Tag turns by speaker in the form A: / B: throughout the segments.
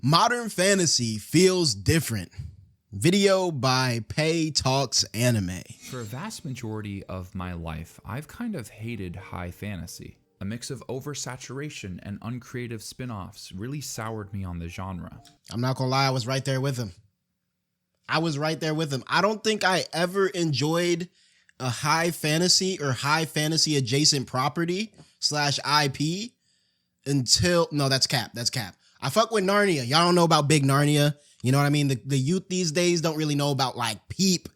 A: Modern fantasy feels different. Video by 𝙏𝙖𝙡 Talks Anime.
B: For a vast majority of my life, I've kind of hated high fantasy. A mix of oversaturation and uncreative spin-offs really soured me on the genre.
A: I'm not gonna lie, I was right there with him. I don't think I ever enjoyed a high fantasy or high fantasy adjacent property / IP until, no, that's cap. I fuck with Narnia. Y'all don't know about Big Narnia. You know what I mean? The youth these days don't really know about like Peep,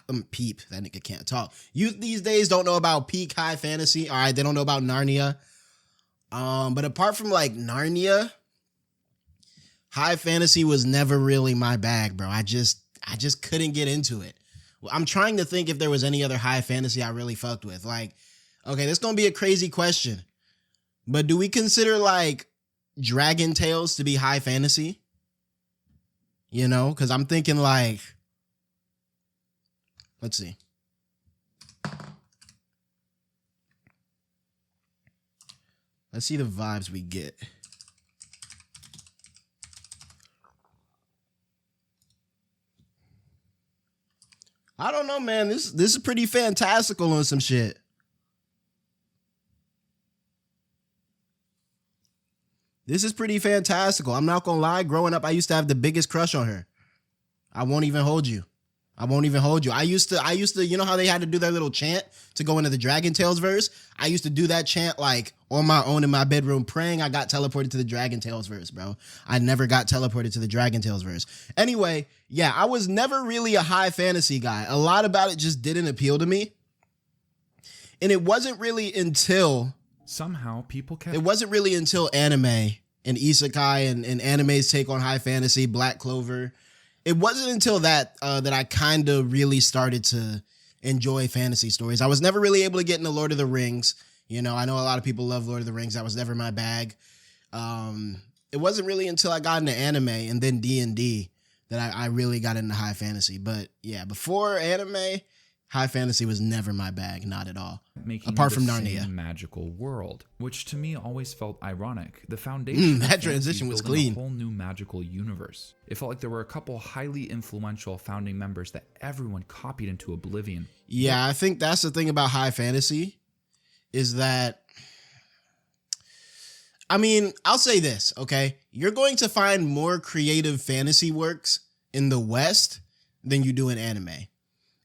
A: that nigga can't talk. Youth these days don't know about peak high fantasy. All right, they don't know about Narnia. But apart from like Narnia, high fantasy was never really my bag, bro. I just couldn't get into it. I'm trying to think if there was any other high fantasy I really fucked with. Like, okay, this gonna be a crazy question, but do we consider like Dragon Tales to be high fantasy? You know, because I'm thinking like, let's see. Let's see the vibes we get. I don't know, man. This is pretty fantastical on some shit. This is pretty fantastical. I'm not gonna lie. Growing up, I used to have the biggest crush on her. I won't even hold you. I used to, you know how they had to do their little chant to go into the Dragon Tales verse? I used to do that chant like on my own in my bedroom, praying I got teleported to the Dragon Tales verse, bro. I never got teleported to the Dragon Tales verse. Anyway, yeah, I was never really a high fantasy guy. A lot about it just didn't appeal to me. And it wasn't really until anime and isekai and anime's take on high fantasy, Black Clover. It wasn't until that that I kind of really started to enjoy fantasy stories. I was never really able to get into Lord of the Rings. You know, I know a lot of people love Lord of the Rings. That was never my bag. It wasn't really until I got into anime and then D&D that I really got into high fantasy. But yeah, before anime, high fantasy was never my bag, not at all. Apart from Narnia.
B: Magical world, which to me always felt ironic. The foundation
A: that transition was clean.
B: A whole new magical universe. It felt like there were a couple highly influential founding members that everyone copied into oblivion.
A: Yeah, I think that's the thing about high fantasy is that, I mean, I'll say this, okay? You're going to find more creative fantasy works in the West than you do in anime.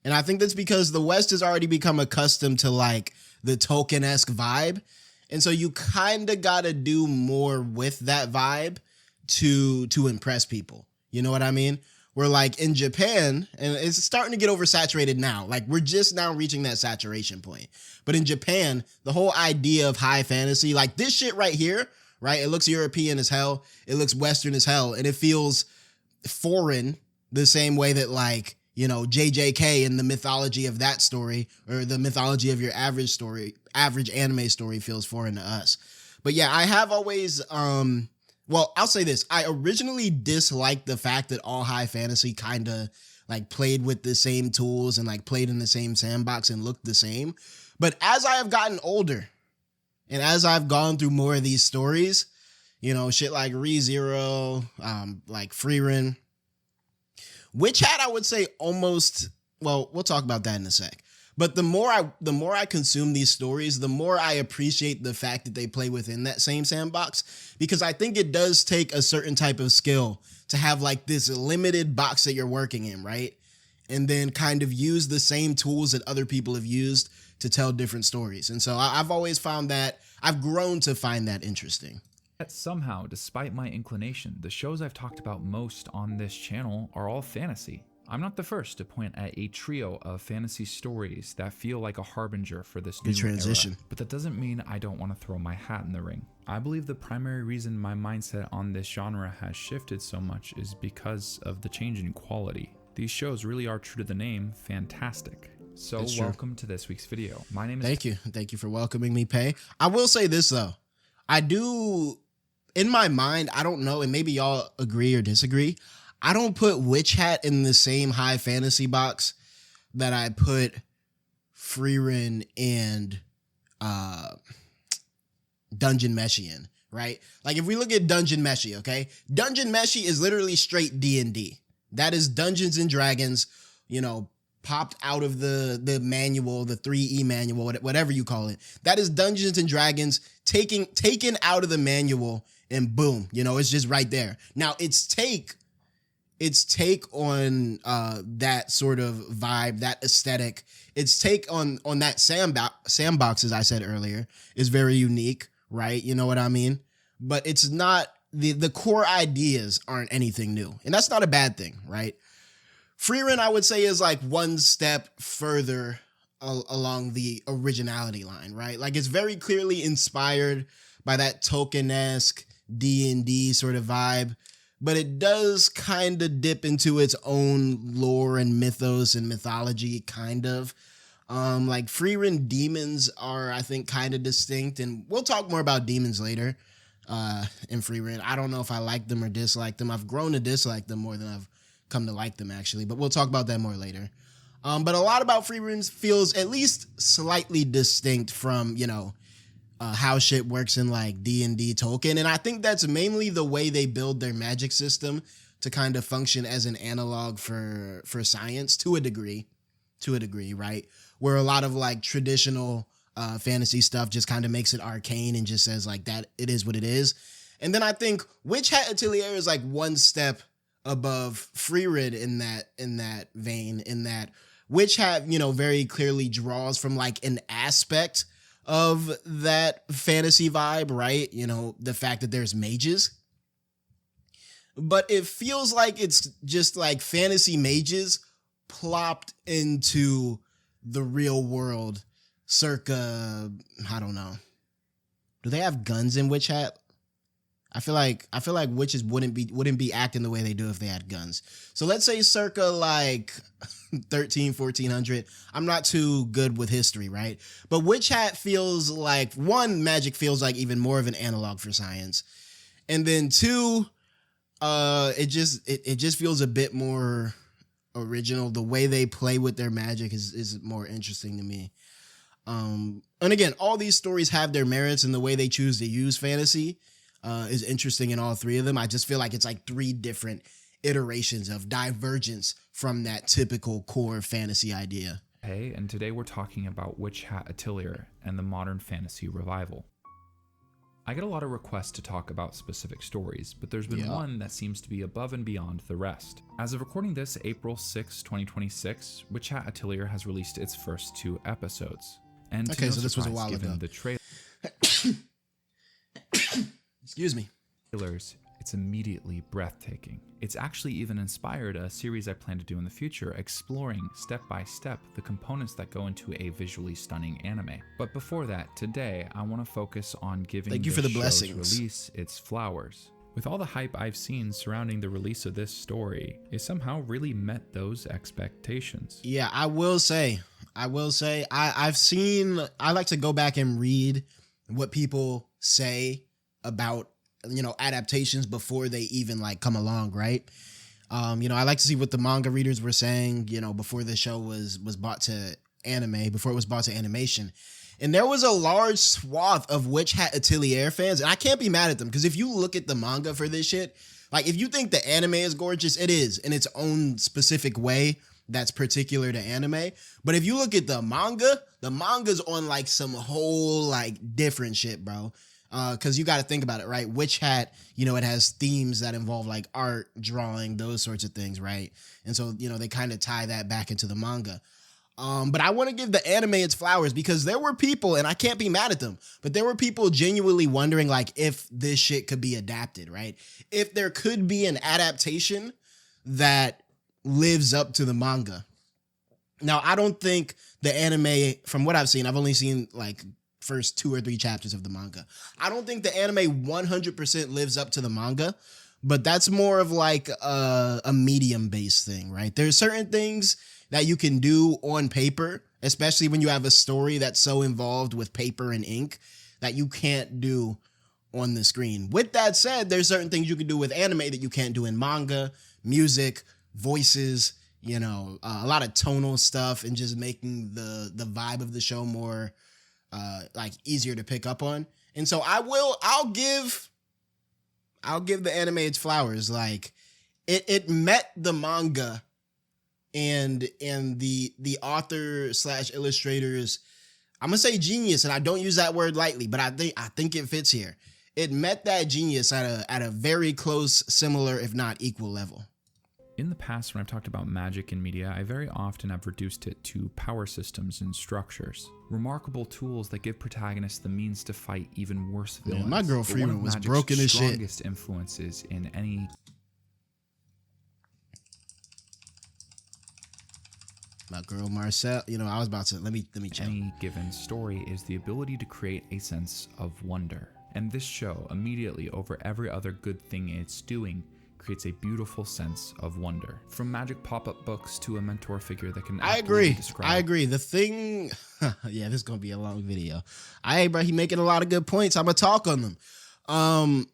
A: And I think that's because the West has already become accustomed to like the Tolkien-esque vibe. And so you kind of got to do more with that vibe to impress people. You know what I mean? Where like in Japan, and it's starting to get oversaturated now. Like we're just now reaching that saturation point. But in Japan, the whole idea of high fantasy, like this shit right here, right? It looks European as hell. It looks Western as hell. And it feels foreign the same way that like, you know, JJK and the mythology of that story or the mythology of your average anime story feels foreign to us. But yeah, I have always, well, I'll say this. I originally disliked the fact that all high fantasy kind of like played with the same tools and like played in the same sandbox and looked the same. But as I have gotten older and as I've gone through more of these stories, you know, shit like ReZero, like Frieren, Witch Hat, I would say almost, well, we'll talk about that in a sec. But the more I consume these stories, the more I appreciate the fact that they play within that same sandbox, because I think it does take a certain type of skill to have like this limited box that you're working in, right? And then kind of use the same tools that other people have used to tell different stories. And so I've always found that, I've grown to find that interesting.
B: Yet somehow, despite my inclination, the shows I've talked about most on this channel are all fantasy. I'm not the first to point at a trio of fantasy stories that feel like a harbinger for this new
A: transition
B: era, but that doesn't mean I don't want to throw my hat in the ring. I believe the primary reason my mindset on this genre has shifted so much is because of the change in quality. These shows really are true to the name, fantastic. So welcome to this week's video. My name is...
A: Thank you for welcoming me, 𝙏𝙖𝙡. I will say this though. I do... In my mind, I don't know, and maybe y'all agree or disagree, I don't put Witch Hat in the same high fantasy box that I put Frieren and Dungeon Meshi in. right? Like if we look at Dungeon Meshi, okay? Dungeon Meshi is literally straight D&D. That is Dungeons and Dragons, you know, popped out of the manual, the 3E manual, whatever you call it. That is Dungeons and Dragons taken out of the manual, and boom, you know, it's just right there. Now its take on that sort of vibe, that aesthetic, its take on that sandbox, as I said earlier, is very unique, right? You know what I mean? But it's not, the core ideas aren't anything new, and that's not a bad thing, right? Frieren, I would say, is like one step further along the originality line, right? Like it's very clearly inspired by that Tolkien-esque D&D sort of vibe, but it does kind of dip into its own lore and mythos and mythology, kind of. Like Frieren demons are, I think, kind of distinct, and we'll talk more about demons later in Frieren. I don't know if I like them or dislike them. I've grown to dislike them more than I've come to like them, actually, but we'll talk about that more later. But a lot about Frieren feels at least slightly distinct from, you know, how shit works in like D&D Tolkien. And I think that's mainly the way they build their magic system to kind of function as an analog for science to a degree, right? Where a lot of like traditional fantasy stuff just kind of makes it arcane and just says like that it is what it is. And then I think Witch Hat Atelier is like one step above Frieren in that vein, in that Witch Hat, you know, very clearly draws from like an aspect of that fantasy vibe, right? You know, the fact that there's mages. But it feels like it's just like fantasy mages plopped into the real world circa, I don't know. Do they have guns in Witch Hat? I feel like witches wouldn't be acting the way they do if they had guns. So let's say circa like 1400. I'm not too good with history, right? But Witch Hat feels like, one, magic feels like even more of an analog for science. And then two, it just feels a bit more original. The way they play with their magic is more interesting to me. And again, all these stories have their merits, and the way they choose to use fantasy is interesting in all three of them. I just feel like it's like three different iterations of divergence from that typical core fantasy idea.
B: Hey, and today we're talking about Witch Hat Atelier and the modern fantasy revival. I get a lot of requests to talk about specific stories, but there's been one that seems to be above and beyond the rest. As of recording this, April 6, 2026, Witch Hat Atelier has released its first 2 episodes. And
A: okay, so this was a while ago.
B: The trailer
A: Excuse me.
B: It's immediately breathtaking. It's actually even inspired a series I plan to do in the future, exploring step by step the components that go into a visually stunning anime. But before that, today I want to focus on giving
A: Thank you for the
B: show's
A: blessings.
B: release its flowers. With all the hype I've seen surrounding the release of this story, it somehow really met those expectations.
A: Yeah, I will say, I like to go back and read what people say about, you know, adaptations before they even like come along, right? You know, I like to see what the manga readers were saying, you know, before the show was bought to anime, before it was bought to animation. And there was a large swath of Witch Hat Atelier fans, and I can't be mad at them, because if you look at the manga for this shit, like if you think the anime is gorgeous, it is in its own specific way that's particular to anime. But if you look at the manga's on like some whole like different shit, bro. Because you got to think about it, right? Witch Hat, you know, it has themes that involve like art, drawing, those sorts of things, right? And so, you know, they kind of tie that back into the manga. But I want to give the anime its flowers, because there were people, and I can't be mad at them, but there were people genuinely wondering like if this shit could be adapted, right? If there could be an adaptation that lives up to the manga. Now, I don't think the anime, from what I've seen, I've only seen like first 2 or 3 chapters of the manga. I don't think the anime 100% lives up to the manga, but that's more of like a medium-based thing, right? There's certain things that you can do on paper, especially when you have a story that's so involved with paper and ink, that you can't do on the screen. With that said, there's certain things you can do with anime that you can't do in manga, music, voices, you know, a lot of tonal stuff, and just making the vibe of the show more like easier to pick up on. And so I'll give the anime its flowers. Like it met the manga and the author / illustrators, I'm gonna say genius, and I don't use that word lightly, but I think it fits here. It met that genius at a very close, similar, if not equal level.
B: In the past, when I've talked about magic in media, I very often have reduced it to power systems and structures. Remarkable tools that give protagonists the means to fight even worse villains.
A: Man, my girl Freeman was broken as shit.
B: One of Magic's strongest influences in any...
A: My girl Marcel, I was about to, let me check.
B: Any given story is the ability to create a sense of wonder. And this show, immediately over every other good thing it's doing, creates a beautiful sense of wonder. From magic pop-up books to a mentor figure that can
A: I agree. The thing, yeah, this is gonna be a long video. Bro, he making a lot of good points. I'm gonna talk on them.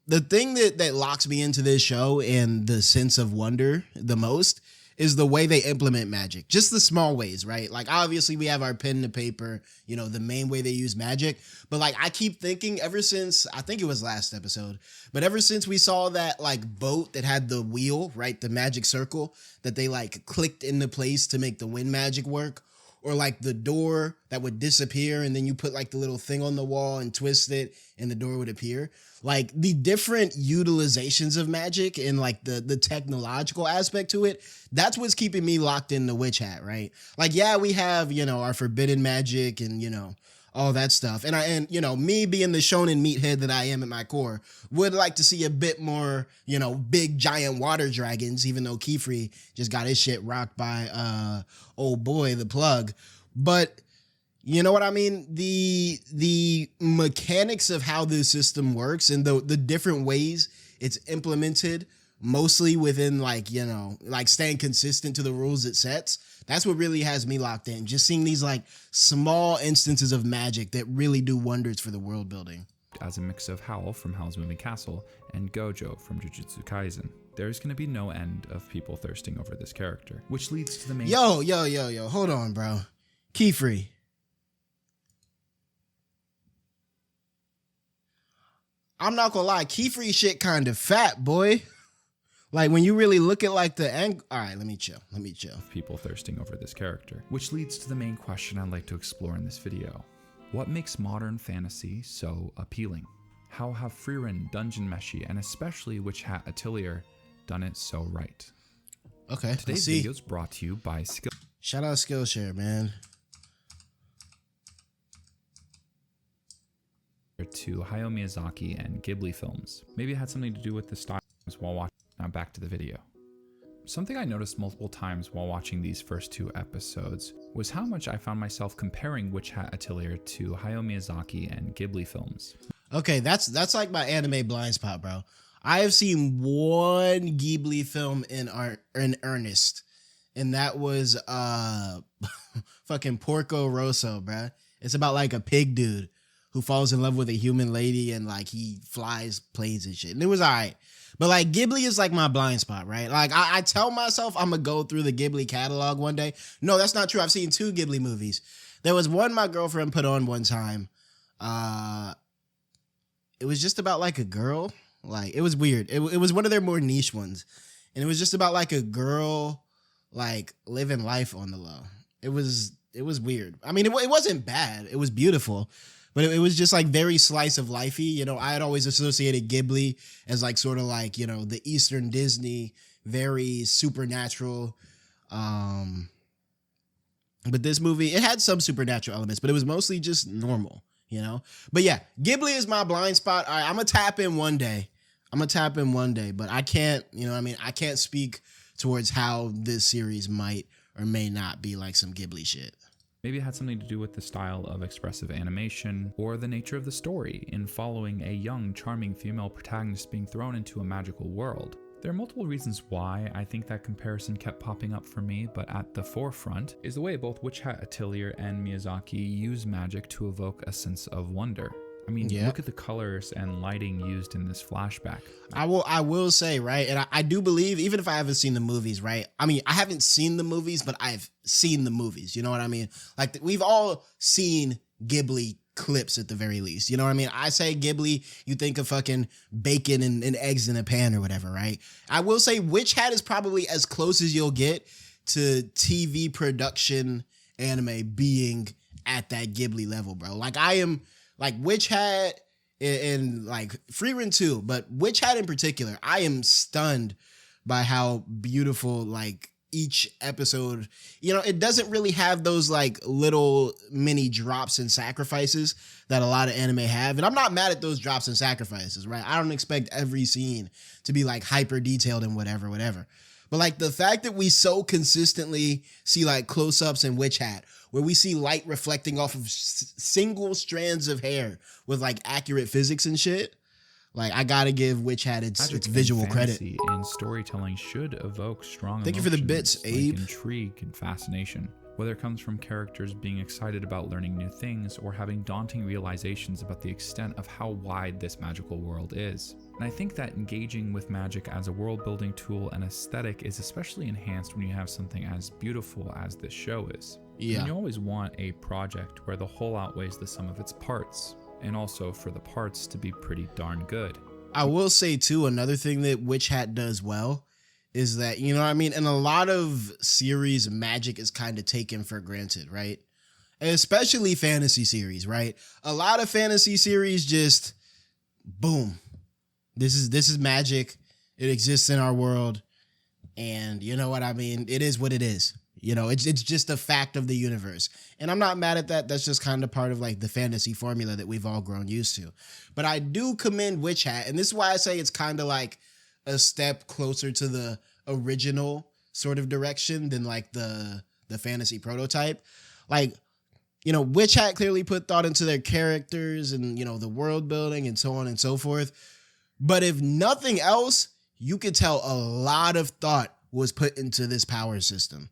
A: The thing that locks me into this show and the sense of wonder the most is the way they implement magic. Just the small ways, right? Like, obviously we have our pen to paper, the main way they use magic. But like, I keep thinking ever since, I think it was last episode, but ever since we saw that like boat that had the wheel, right? The magic circle that they like clicked into place to make the wind magic work, or like the door that would disappear and then you put like the little thing on the wall and twist it and the door would appear. Like the different utilizations of magic and like the technological aspect to it, that's what's keeping me locked in the Witch Hat, right? Like, yeah, we have, our forbidden magic and, all that stuff. And me being the shonen meathead that I am at my core, would like to see a bit more, big giant water dragons, even though Keyfree just got his shit rocked by old boy, the plug. But you know what I mean? The mechanics of how this system works and the different ways it's implemented, mostly within like staying consistent to the rules it sets. That's what really has me locked in. Just seeing these like small instances of magic that really do wonders for the world building.
B: As a mix of Howl from Howl's Moving Castle and Gojo from Jujutsu Kaisen, there's going to be no end of people thirsting over this character, which leads to the main...
A: Yo, hold on, bro. Keyfree. I'm not gonna lie, Keyfree shit kind of fat, boy. Like when you really look at like the angle. All right, let me chill.
B: People thirsting over this character, which leads to the main question I'd like to explore in this video. What makes modern fantasy so appealing? How have Frieren, Dungeon Meshi, and especially Witch Hat Atelier done it so right?
A: Okay,
B: today's video is brought to you by Skill.
A: Shout out Skillshare, man.
B: To Hayao Miyazaki and Ghibli films. Maybe it had something to do with the styles while watching. Now back to the video. Something I noticed multiple times while watching these first two episodes was how much I found myself comparing Witch Hat Atelier to Hayao Miyazaki and Ghibli films.
A: Okay, that's like my anime blind spot, bro. I have seen one Ghibli film in earnest, and that was fucking Porco Rosso, bro. It's about like a pig dude who falls in love with a human lady and like he flies planes and shit. And it was all right. But like Ghibli is like my blind spot, right? Like I tell myself I'm gonna go through the Ghibli catalog one day. No, that's not true. I've seen 2 Ghibli movies. There was one my girlfriend put on one time. It was just about like a girl. Like it was weird. It was one of their more niche ones. And it was just about like a girl like living life on the low. It was weird. I mean, it wasn't bad. It was beautiful. But it was just like very slice of lifey. I had always associated Ghibli as like sort of like, the Eastern Disney, very supernatural. But this movie, it had some supernatural elements, but it was mostly just normal, But yeah, Ghibli is my blind spot. All right, I'm going to tap in one day. But I can't, I can't speak towards how this series might or may not be like some Ghibli shit.
B: Maybe it had something to do with the style of expressive animation or the nature of the story in following a young, charming female protagonist being thrown into a magical world. There are multiple reasons why I think that comparison kept popping up for me, but at the forefront is the way both Witch Hat Atelier and Miyazaki use magic to evoke a sense of wonder. I mean, Look at the colors and lighting used in this flashback.
A: I will say, right, and I do believe, even if I haven't seen the movies, right, I mean, I haven't seen the movies, but I've seen the movies, you know what I mean? Like, we've all seen Ghibli clips at the very least. You know what I mean? I say Ghibli, you think of fucking bacon and eggs in a pan or whatever, right? I will say Witch Hat is probably as close as you'll get to TV production anime being at that Ghibli level, bro. Like I am like Witch Hat and like Frieren too, but Witch Hat in particular, I am stunned by how beautiful like each episode, you know, it doesn't really have those like little mini drops and sacrifices that a lot of anime have. And I'm not mad at those drops and sacrifices, right? I don't expect every scene to be like hyper detailed and whatever. But like the fact that we so consistently see like close-ups in Witch Hat, where we see light reflecting off of single strands of hair with like accurate physics and shit. Like, I gotta give Witch Hat its visual credit.
B: And storytelling should evoke strong
A: Thank you for the bits, Abe.
B: Like intrigue and fascination. Whether it comes from characters being excited about learning new things or having daunting realizations about the extent of how wide this magical world is. And I think that engaging with magic as a world-building tool and aesthetic is especially enhanced when you have something as beautiful as this show is.
A: Yeah.
B: And you always want a project where the whole outweighs the sum of its parts, and also for the parts to be pretty darn good.
A: I will say too, another thing that Witch Hat does well is that, you know what I mean, in a lot of series, magic is kind of taken for granted, right? Especially fantasy series, right? A lot of fantasy series just, boom, this is magic. It exists in our world. And you know what I mean? It is what it is. You know, it's just a fact of the universe. And I'm not mad at that. That's just kind of part of like the fantasy formula that we've all grown used to. But I do commend Witch Hat. And this is why I say it's kind of like a step closer to the original sort of direction than like the fantasy prototype. Like, you know, Witch Hat clearly put thought into their characters and, you know, the world building and so on and so forth. But if nothing else, you could tell a lot of thought was put into this power system.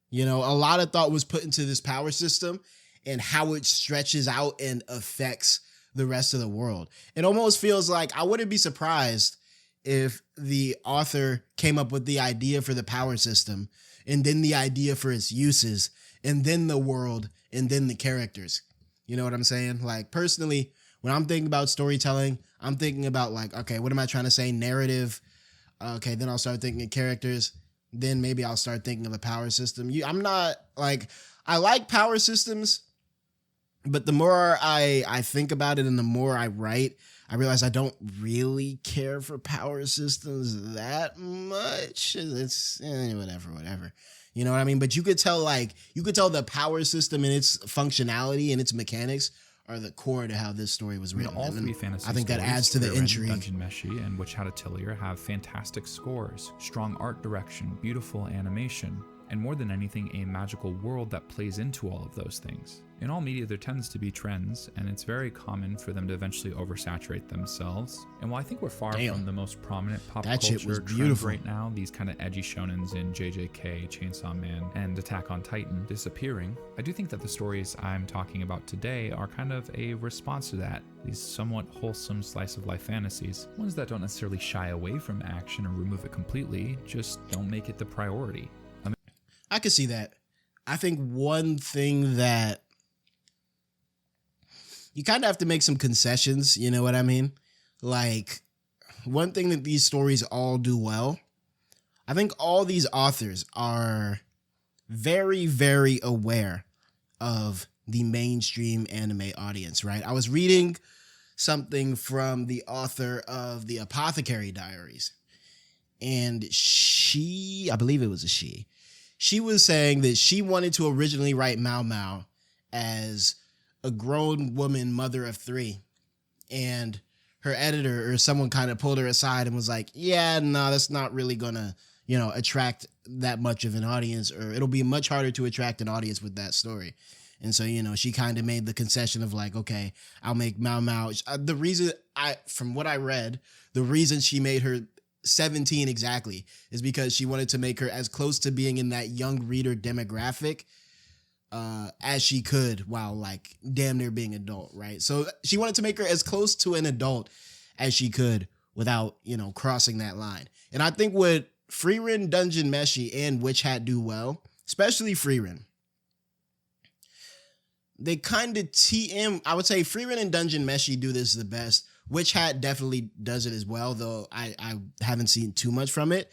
A: You know, a lot of thought was put into this power system and how it stretches out and affects the rest of the world. It almost feels like I wouldn't be surprised if the author came up with the idea for the power system and then the idea for its uses and then the world and then the characters. You know what I'm saying? Like personally, when I'm thinking about storytelling, I'm thinking about like, okay, what am I trying to say? Narrative. Okay, then I'll start thinking of characters. Then maybe I'll start thinking of a power system. I'm not like, I like power systems, but the more I think about it and the more I write, I realize I don't really care for power systems that much. It's whatever. You know what I mean? But you could tell the power system and its functionality and its mechanics are the core to how this story was written.
B: All three fantasy
A: I think that adds to the intrigue.
B: 𝙏𝙖𝙡𝙠 and Hat Atelier have fantastic scores, strong art direction, beautiful animation, and more than anything, a magical world that plays into all of those things. In all media, there tends to be trends, and it's very common for them to eventually oversaturate themselves. And while I think we're far from the most prominent pop culture trends right now, these kind of edgy shonens in JJK, Chainsaw Man, and Attack on Titan disappearing, I do think that the stories I'm talking about today are kind of a response to that. These somewhat wholesome slice of life fantasies, ones that don't necessarily shy away from action or remove it completely, just don't make it the priority.
A: I could see that. I think one thing that you kind of have to make some concessions, you know what I mean? Like, one thing that these stories all do well, I think all these authors are very, very aware of the mainstream anime audience, right? I was reading something from the author of the Apothecary Diaries, and I believe it was a she was saying that she wanted to originally write Mao Mao as a grown woman, mother of 3. And her editor or someone kind of pulled her aside and was like, yeah, no, that's not really gonna, you know, attract that much of an audience, or it'll be much harder to attract an audience with that story. And so, you know, she kind of made the concession of like, okay, I'll make Mao Mao. From what I read, the reason she made her 17 exactly is because she wanted to make her as close to being in that young reader demographic as she could while like damn near being adult, right? So she wanted to make her as close to an adult as she could without, you know, crossing that line. And I think what Frieren, Dungeon Meshi, and Witch Hat do well, especially Frieren, they kind of TM. I would say Freerun and Dungeon Meshi do this the best. Witch Hat definitely does it as well, though I haven't seen too much from it.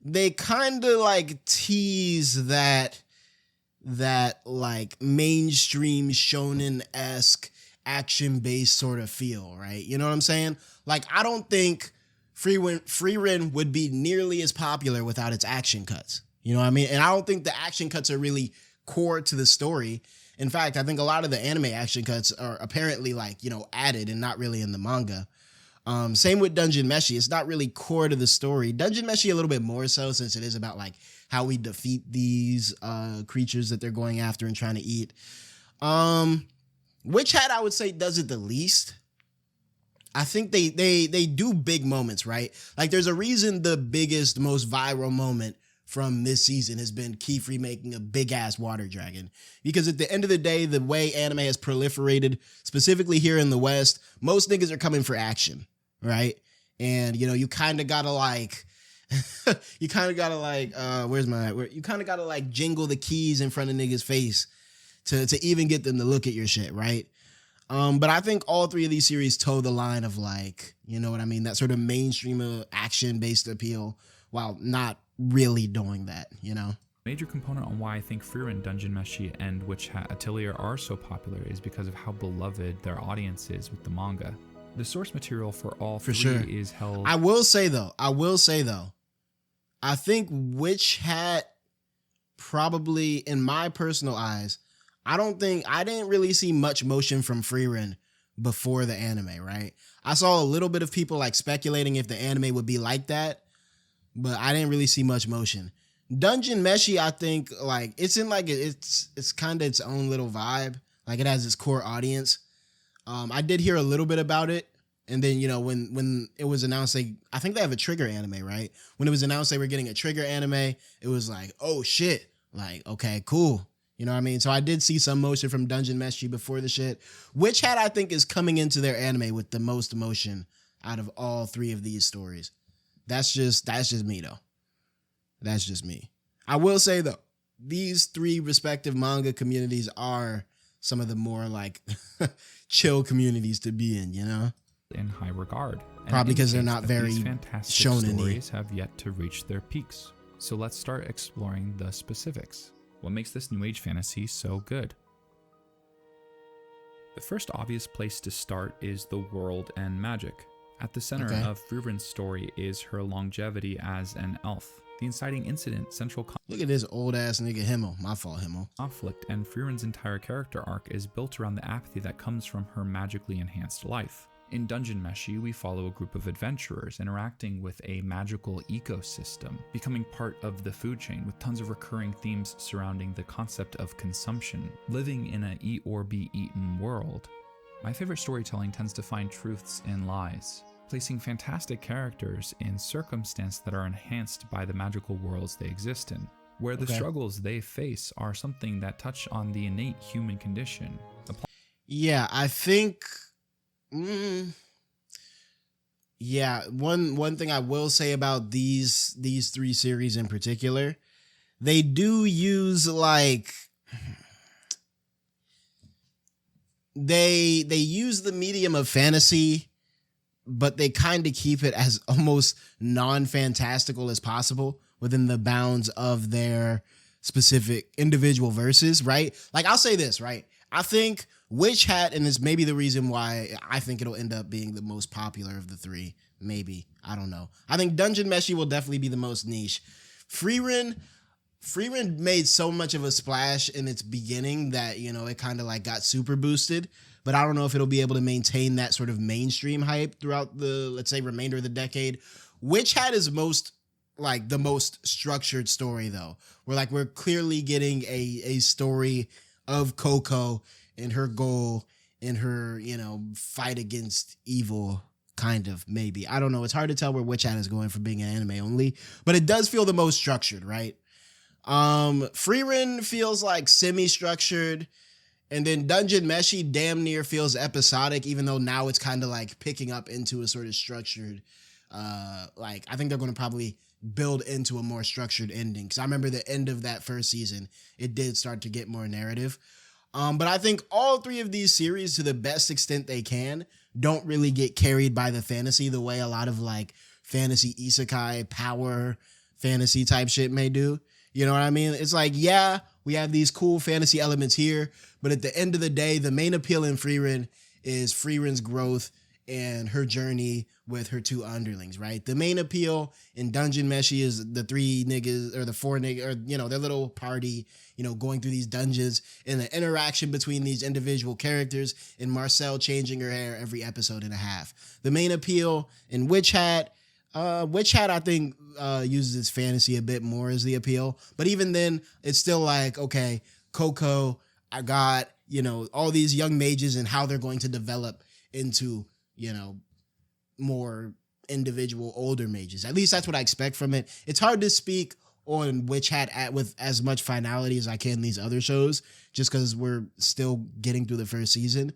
A: They kind of like tease that like mainstream shonen-esque action-based sort of feel, right? You know what I'm saying? Like, I don't think Freerun would be nearly as popular without its action cuts. You know what I mean? And I don't think the action cuts are really core to the story. In fact, I think a lot of the anime action cuts are apparently like, you know, added and not really in the manga. Same with Dungeon Meshi. It's not really core to the story. Dungeon Meshi a little bit more so, since it is about like how we defeat these creatures that they're going after and trying to eat. Witch Hat, I would say, does it the least. I think they do big moments, right? Like, there's a reason the biggest, most viral moment from this season has been Keyfree making a big ass water dragon. Because at the end of the day, the way anime has proliferated, specifically here in the West, most niggas are coming for action, right? And, you know, you kind of gotta like, you kind of gotta like, you kind of gotta like jingle the keys in front of niggas' face to even get them to look at your shit, right? But I think all three of these series toe the line of like, you know what I mean? That sort of mainstream action-based appeal while not really doing that, you know?
B: Major component on why I think Freerun, Dungeon Meshi, and Witch Hat Atelier are so popular is because of how beloved their audience is with the manga. The source material for all three is held...
A: I will say though, I think Witch Hat probably, in my personal eyes, I didn't really see much motion from Freerun before the anime, right? I saw a little bit of people like speculating if the anime would be like that, but I didn't really see much motion. Dungeon Meshi, I think, like, it's in like it's kind of its own little vibe. Like, it has its core audience. I did hear a little bit about it, and then, you know, when it was announced, I think they have a Trigger anime, right? When it was announced they were getting a Trigger anime, it was like, oh shit, like, okay, cool. You know what I mean? So I did see some motion from Dungeon Meshi before the shit. Witch Hat, I think, is coming into their anime with the most emotion out of all three of these stories. That's just me though. That's just me. I will say though, these three respective manga communities are some of the more like chill communities to be in, you know?
B: In high regard.
A: Probably because they're not very
B: fantastic
A: shonen-y.
B: Stories have yet to reach their peaks. So let's start exploring the specifics. What makes this new age fantasy so good? The first obvious place to start is the world and magic. At the center of Freerun's story is her longevity as an elf. The inciting incident, central
A: Look at this old ass nigga Himmel. My fault, Himmel.
B: conflict, and Freerun's entire character arc is built around the apathy that comes from her magically enhanced life. In Dungeon Meshi, we follow a group of adventurers interacting with a magical ecosystem, becoming part of the food chain with tons of recurring themes surrounding the concept of consumption, living in a eat or be eaten world. My favorite storytelling tends to find truths in lies, placing fantastic characters in circumstances that are enhanced by the magical worlds they exist in, where the struggles they face are something that touch on the innate human condition.
A: Yeah, I think... yeah, one thing I will say about these three series in particular, they do use like... They use the medium of fantasy, but they kind of keep it as almost non-fantastical as possible within the bounds of their specific individual verses, right? Like, I'll say this, right? I think Witch Hat, and this may be the reason why I think it'll end up being the most popular of the three, maybe. I don't know. I think Dungeon Meshi will definitely be the most niche. Freerun made so much of a splash in its beginning that, you know, it kind of like got super boosted, but I don't know if it'll be able to maintain that sort of mainstream hype throughout the, let's say, remainder of the decade. Witch Hat is the most structured story though. We're clearly getting a story of Coco and her goal and her, you know, fight against evil, kind of, maybe. I don't know. It's hard to tell where Witch Hat is going from being an anime only, but it does feel the most structured, right? Freerun feels like semi-structured, and then Dungeon Meshi damn near feels episodic, even though now it's kind of like picking up into a sort of structured, I think they're going to probably build into a more structured ending. Because I remember the end of that first season, it did start to get more narrative. But I think all three of these series, to the best extent they can, don't really get carried by the fantasy the way a lot of like fantasy isekai power fantasy type shit may do. You know what I mean? It's like, yeah, we have these cool fantasy elements here, but at the end of the day, the main appeal in Frieren is Frieren's growth and her journey with her two underlings, right? The main appeal in Dungeon Meshi is the three niggas or the four niggas, or, you know, their little party, you know, going through these dungeons and the interaction between these individual characters, and Marcel changing her hair every episode and a half. The main appeal in Witch Hat, I think uses its fantasy a bit more as the appeal, but even then it's still like, okay, Coco, I got, you know, all these young mages and how they're going to develop into, you know, more individual older mages. At least that's what I expect from it. It's hard to speak on Witch Hat with as much finality as I can in these other shows, just because we're still getting through the first season.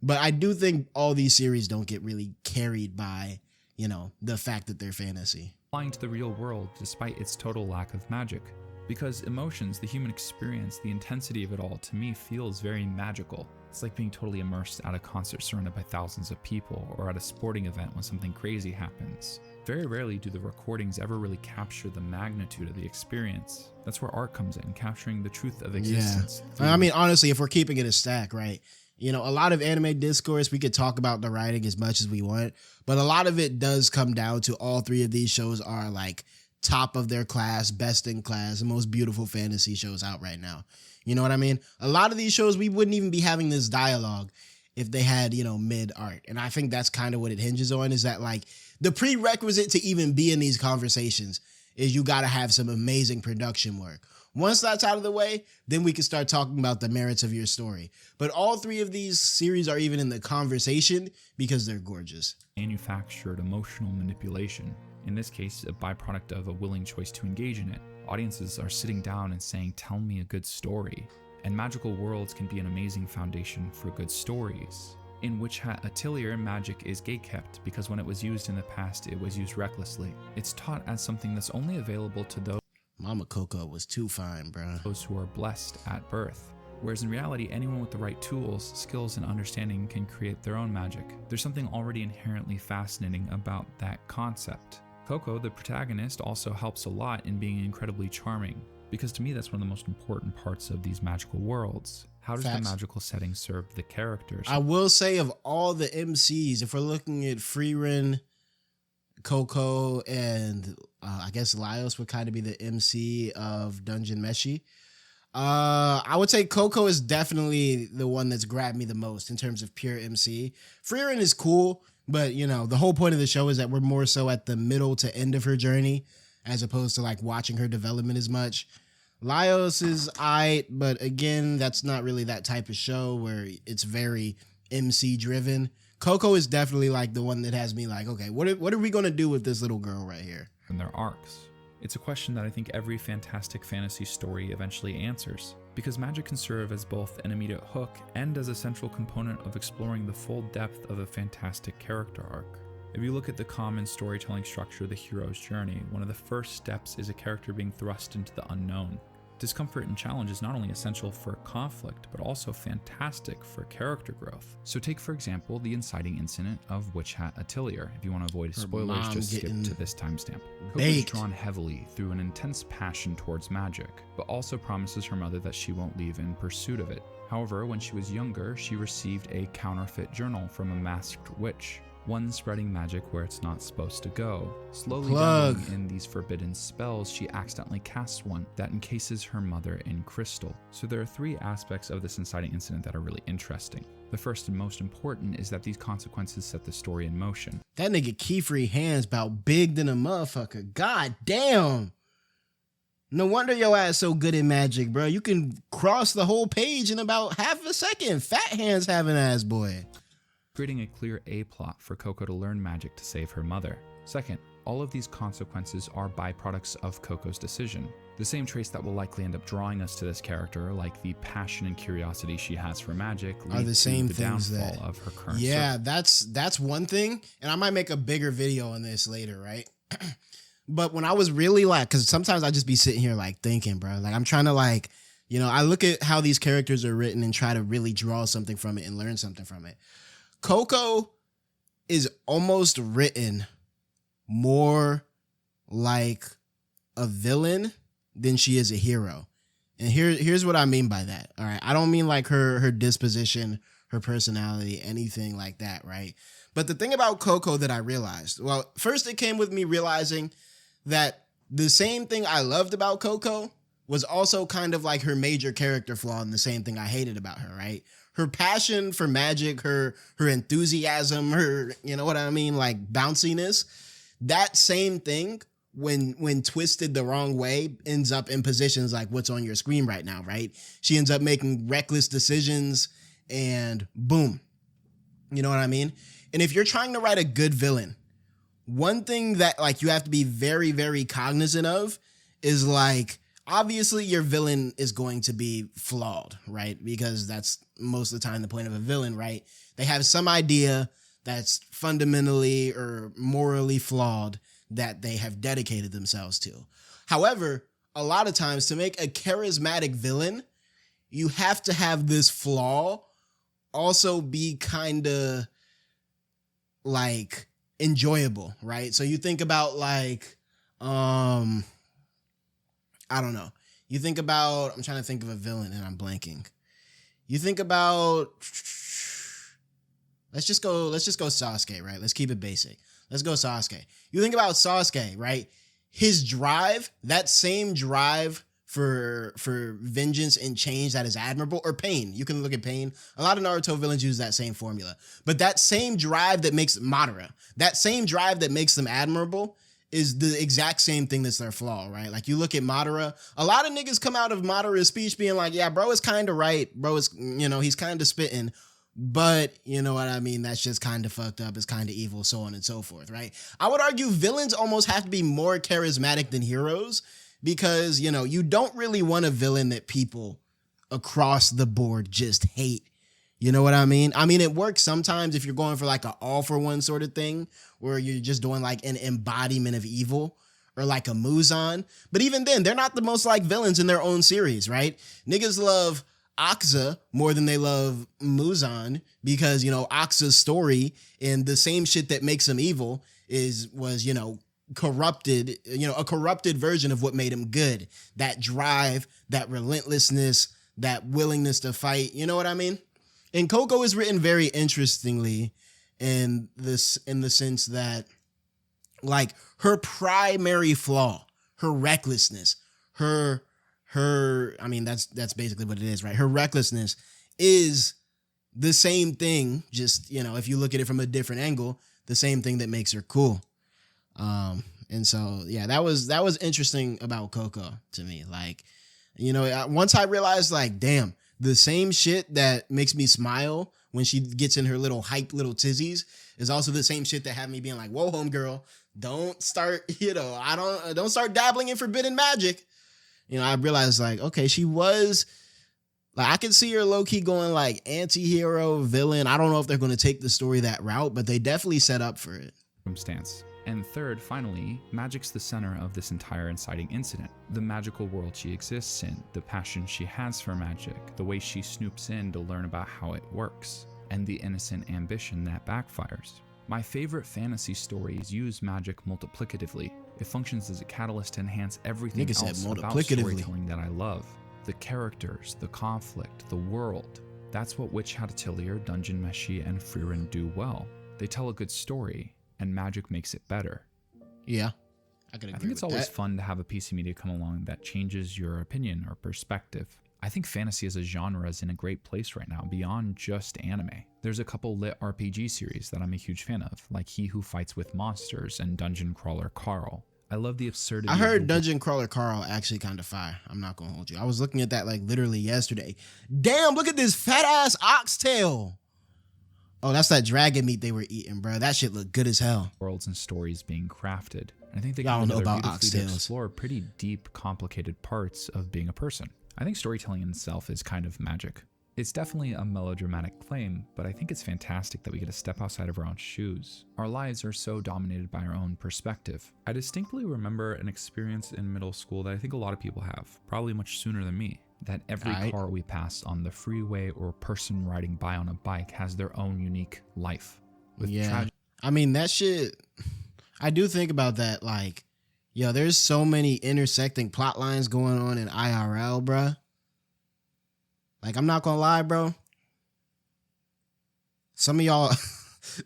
A: But I do think all these series don't get really carried by, you know, the fact that they're fantasy.
B: Applying to the real world despite its total lack of magic. Because emotions, the human experience, the intensity of it all, to me feels very magical. It's like being totally immersed at a concert surrounded by thousands of people, or at a sporting event when something crazy happens. Very rarely do the recordings ever really capture the magnitude of the experience. That's where art comes in, capturing the truth of existence.
A: Yeah. I mean, honestly, if we're keeping it a stack, right? You know, a lot of anime discourse, we could talk about the writing as much as we want, but a lot of it does come down to all three of these shows are like top of their class, best in class, the most beautiful fantasy shows out right now. You know what I mean? A lot of these shows, we wouldn't even be having this dialogue if they had, you know, mid art. And I think that's kind of what it hinges on, is that like the prerequisite to even be in these conversations is you got to have some amazing production work. Once that's out of the way, then we can start talking about the merits of your story. But all three of these series are even in the conversation because they're gorgeous.
B: Manufactured emotional manipulation. In this case, a byproduct of a willing choice to engage in it. Audiences are sitting down and saying, tell me a good story. And magical worlds can be an amazing foundation for good stories. In Witch Hat Atelier, magic is gatekept because when it was used in the past, it was used recklessly. It's taught as something that's only available to those
A: Mama Coco was too fine, bro.
B: Who are blessed at birth. Whereas in reality, anyone with the right tools, skills, and understanding can create their own magic. There's something already inherently fascinating about that concept. Coco, the protagonist, also helps a lot in being incredibly charming, because to me that's one of the most important parts of these magical worlds. How does the magical setting serve the characters?
A: I will say, of all the MCs, if we're looking at Frieren, Coco, and I guess Laios would kind of be the MC of Dungeon Meshi. I would say Coco is definitely the one that's grabbed me the most in terms of pure MC. Frieren is cool, but you know, the whole point of the show is that we're more so at the middle to end of her journey, as opposed to like watching her development as much. Laios is aight, but again, that's not really that type of show where it's very MC driven. Coco is definitely like the one that has me like, okay, what are we going to do with this little girl right here?
B: And their arcs. It's a question that I think every fantastic fantasy story eventually answers, because magic can serve as both an immediate hook and as a central component of exploring the full depth of a fantastic character arc. If you look at the common storytelling structure of the hero's journey, one of the first steps is a character being thrust into the unknown. Discomfort and challenge is not only essential for conflict, but also fantastic for character growth. So take, for example, the inciting incident of Witch Hat Atelier. If you want to avoid spoilers, just skip to this timestamp. Coco is drawn heavily through an intense passion towards magic, but also promises her mother that she won't leave in pursuit of it. However, when she was younger, she received a counterfeit journal from a masked witch, one spreading magic where it's not supposed to go. Slowly dabbling in these forbidden spells, she accidentally casts one that encases her mother in crystal. So there are three aspects of this inciting incident that are really interesting. The first and most important is that these consequences set the story in motion.
A: That nigga Keyfree hands about big than a motherfucker. God damn. No wonder your ass so good at magic, bro. You can cross the whole page in about half a second. Fat hands having ass, boy.
B: Creating a clear A-plot for Coco to learn magic to save her mother. Second, all of these consequences are byproducts of Coco's decision. The same traits that will likely end up drawing us to this character, like the passion and curiosity she has for magic, lead to the downfall of her current
A: that's one thing, and I might make a bigger video on this later, right? But when I was really like, because sometimes I just be sitting here like thinking, bro, like I'm trying to like You know, I look at how these characters are written and try to really draw something from it and learn something from it. Coco is almost written more like a villain than she is a hero. And here's what I mean by that. All right. I don't mean like her disposition, her personality, anything like that, right? But the thing about Coco that I realized, well, first it came with me realizing that the same thing I loved about Coco was also kind of like her major character flaw and the same thing I hated about her, right? Her passion for magic, her enthusiasm, her, you know what I mean, like bounciness, that same thing when twisted the wrong way ends up in positions like what's on your screen right now, right? She ends up making reckless decisions and boom. You know what I mean? And if you're trying to write a good villain, one thing that like you have to be very, very cognizant of is like, obviously your villain is going to be flawed, right? Because that's most of the time the point of a villain, right? They have some idea that's fundamentally or morally flawed that they have dedicated themselves to. However, a lot of times to make a charismatic villain, you have to have this flaw also be kind of like enjoyable, right? So you think about like, I don't know. You think about, I'm trying to think of a villain and I'm blanking. You think about, let's just go Sasuke, right? Let's keep it basic. Let's go Sasuke. You think about Sasuke, right? His drive, that same drive for vengeance and change that is admirable, or Pain. You can look at Pain. A lot of Naruto villains use that same formula. But that same drive that makes Madara, that same drive that makes them admirable is the exact same thing that's their flaw, right? Like you look at Madara, a lot of niggas come out of Madara's speech being like, yeah, bro is kind of right. Bro is, you know, he's kind of spitting. But you know what I mean? That's just kind of fucked up. It's kind of evil, so on and so forth, right? I would argue villains almost have to be more charismatic than heroes because, you know, you don't really want a villain that people across the board just hate. You know what I mean? I mean, it works sometimes if you're going for like an all for one sort of thing where you're just doing like an embodiment of evil or like a Muzan. But even then, they're not the most like villains in their own series, right? Niggas love Aksa more than they love Muzan because, you know, Aksa's story and the same shit that makes him evil was, you know, corrupted, you know, a corrupted version of what made him good. That drive, that relentlessness, that willingness to fight. You know what I mean? And Coco is written very interestingly in the sense that like her primary flaw, her recklessness, her I mean, that's basically what it is, right? Her recklessness is the same thing, just, you know, if you look at it from a different angle, the same thing that makes her cool. And so, yeah, that was interesting about Coco to me. Like, you know, once I realized like, damn, the same shit that makes me smile when she gets in her little hyped little tizzies is also the same shit that had me being like, whoa, homegirl, don't start, you know, don't start dabbling in forbidden magic. You know, I realized like, okay, she was like, I can see her low key going like anti-hero, villain. I don't know if they're going to take the story that route, but they definitely set up for it.
B: Circumstance. And third, finally, magic's the center of this entire inciting incident. The magical world she exists in, the passion she has for magic, the way she snoops in to learn about how it works, and the innocent ambition that backfires. My favorite fantasy stories use magic multiplicatively. It functions as a catalyst to enhance everything else about storytelling that I love. The characters, the conflict, the world. That's what Witch Hat Atelier, Dungeon Meshi, and Frieren do well. They tell a good story, and magic makes it better.
A: Yeah, I can agree.
B: I think it's always fun to have a piece of media come along that changes your opinion or perspective. I think fantasy as a genre is in a great place right now, beyond just anime. There's a couple lit RPG series that I'm a huge fan of, like He Who Fights with Monsters and Dungeon Crawler Carl. I love the absurdity.
A: I heard Dungeon Crawler Carl actually kind of fire. I'm not gonna hold you. I was looking at that like literally yesterday. Damn, look at this fat ass oxtail. Oh, that's that dragon meat they were eating, bro. That shit looked good as hell.
B: Worlds and stories being crafted. I think they
A: Y'all
B: can
A: know about oxtails.
B: Explore pretty deep, complicated parts of being a person. I think storytelling in itself is kind of magic. It's definitely a melodramatic claim, but I think it's fantastic that we get to step outside of our own shoes. Our lives are so dominated by our own perspective. I distinctly remember an experience in middle school that I think a lot of people have, probably much sooner than me. that every
A: Aight.
B: car we pass on the freeway or person riding by on a bike has their own unique life. With
A: Yeah. I mean, that shit, I do think about that. Like, yo, there's so many intersecting plot lines going on in IRL, bruh. Like, I'm not gonna lie, bro. Some of y'all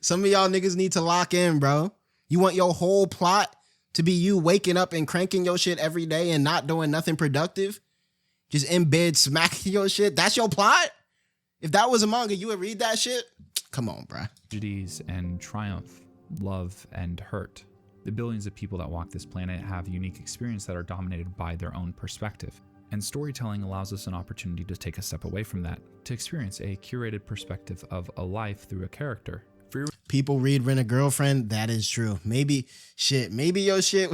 A: niggas need to lock in, bro. You want your whole plot to be you waking up and cranking your shit every day and not doing nothing productive? Just in bed smacking your shit? That's your plot? If that was a manga, you would read that shit? Come on, bruh.
B: Tragedies and triumph, love and hurt. The billions of people that walk this planet have unique experiences that are dominated by their own perspective. And storytelling allows us an opportunity to take a step away from that, to experience a curated perspective of a life through a character.
A: People read Rent a Girlfriend. That is true. Maybe your shit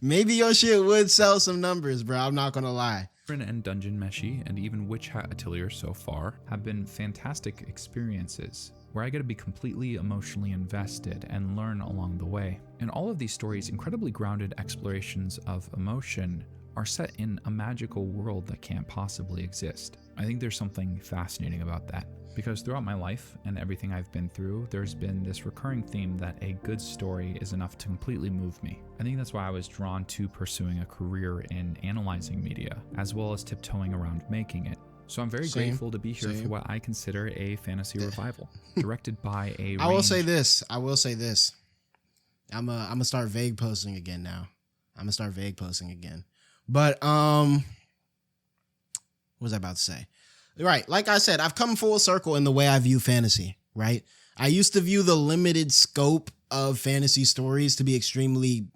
A: maybe your shit would sell some numbers, bro. I'm not gonna lie.
B: And Dungeon Meshi and even Hat Atelier so far have been fantastic experiences where I get to be completely emotionally invested and learn along the way. And all of these stories, incredibly grounded explorations of emotion, are set in a magical world that can't possibly exist. I think there's something fascinating about that, because throughout my life and everything I've been through, there's been this recurring theme that a good story is enough to completely move me. I think that's why I was drawn to pursuing a career in analyzing media, as well as tiptoeing around making it. So I'm very grateful to be here for what I consider a fantasy revival, directed by a
A: I will say this. I'm gonna start vague posting again now. But what was I about to say? Right, like I said, I've come full circle in the way I view fantasy, right? I used to view the limited scope of fantasy stories to be extremely,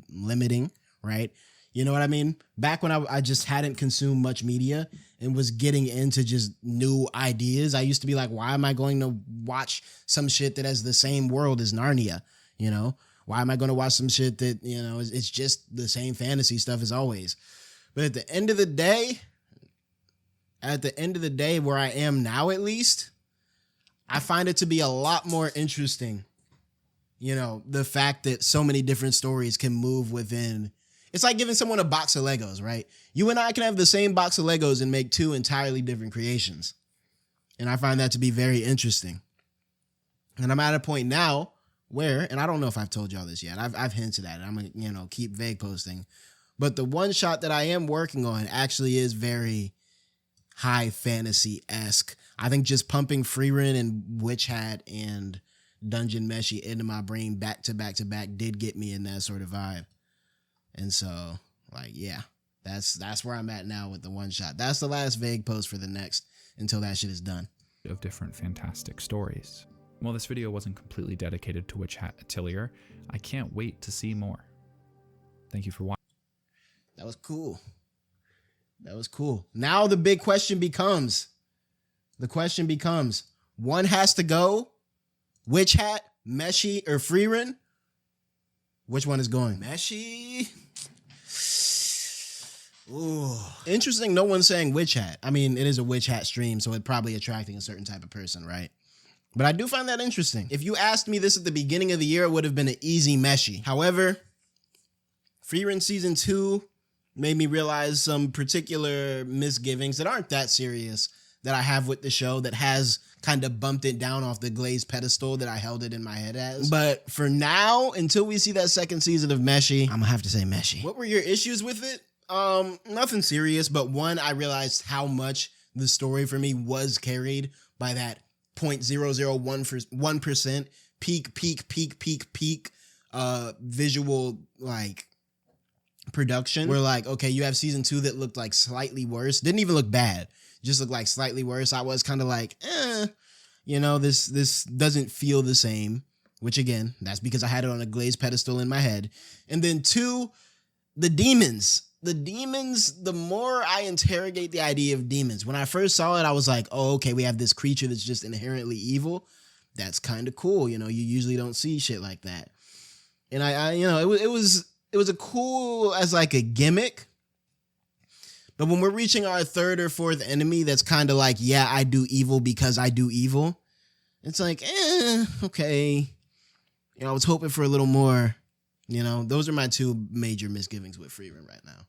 A: limiting, right? You know what I mean? Back when I just hadn't consumed much media and was getting into just new ideas, I used to be like, why am I going to watch some shit that has the same world as Narnia, you know? Why am I going to watch some shit that, it's just the same fantasy stuff as always? But at the end of the day, where I am now at least, I find it to be a lot more interesting, the fact that so many different stories can move within. It's like giving someone a box of Legos, right? You and I can have the same box of Legos and make two entirely different creations. And I find that to be very interesting. And I'm at a point now where, and I don't know if I've told y'all this yet, I've hinted at it. I'm going to, keep vague posting. But the one shot that I am working on actually is very high fantasy-esque. I think just pumping Frieren and Witch Hat and Dungeon Meshi into my brain back to back to back did get me in that sort of vibe. And so, that's where I'm at now with the one shot. That's the last vague post for the next until that shit is done.
B: Of different fantastic stories. While this video wasn't completely dedicated to Hat Atelier, I can't wait to see more. Thank you for watching.
A: That was cool. Now the big question becomes, one has to go, Witch Hat, Meshi, or Frieren? Which one is going? Meshi. Ooh. Interesting, no one's saying Witch Hat. I mean, it is a Witch Hat stream, so it's probably attracting a certain type of person, right? But I do find that interesting. If you asked me this at the beginning of the year, it would have been an easy Meshi. However, Frieren Season 2 made me realize some particular misgivings that aren't that serious that I have with the show that has kind of bumped it down off the glazed pedestal that I held it in my head as. But for now, until we see that second season of Meshi, I'm gonna have to say Meshi. What were your issues with it? Nothing serious, but one, I realized how much the story for me was carried by that 0.001% peak visual production. Where okay, you have season 2 that looked like slightly worse. Didn't even look bad. Just looked like slightly worse. I was kind of like, this doesn't feel the same. Which again, that's because I had it on a glazed pedestal in my head. And then 2, the demons. The more I interrogate the idea of demons, when I first saw it, I was like, oh, okay, we have this creature that's just inherently evil. That's kind of cool. You usually don't see shit like that. And it was a cool as a gimmick. But when we're reaching our 3rd or 4th enemy, that's kind of like, yeah, I do evil because I do evil. It's like, okay. I was hoping for a little more. Those are my 2 major misgivings with Frieren right now.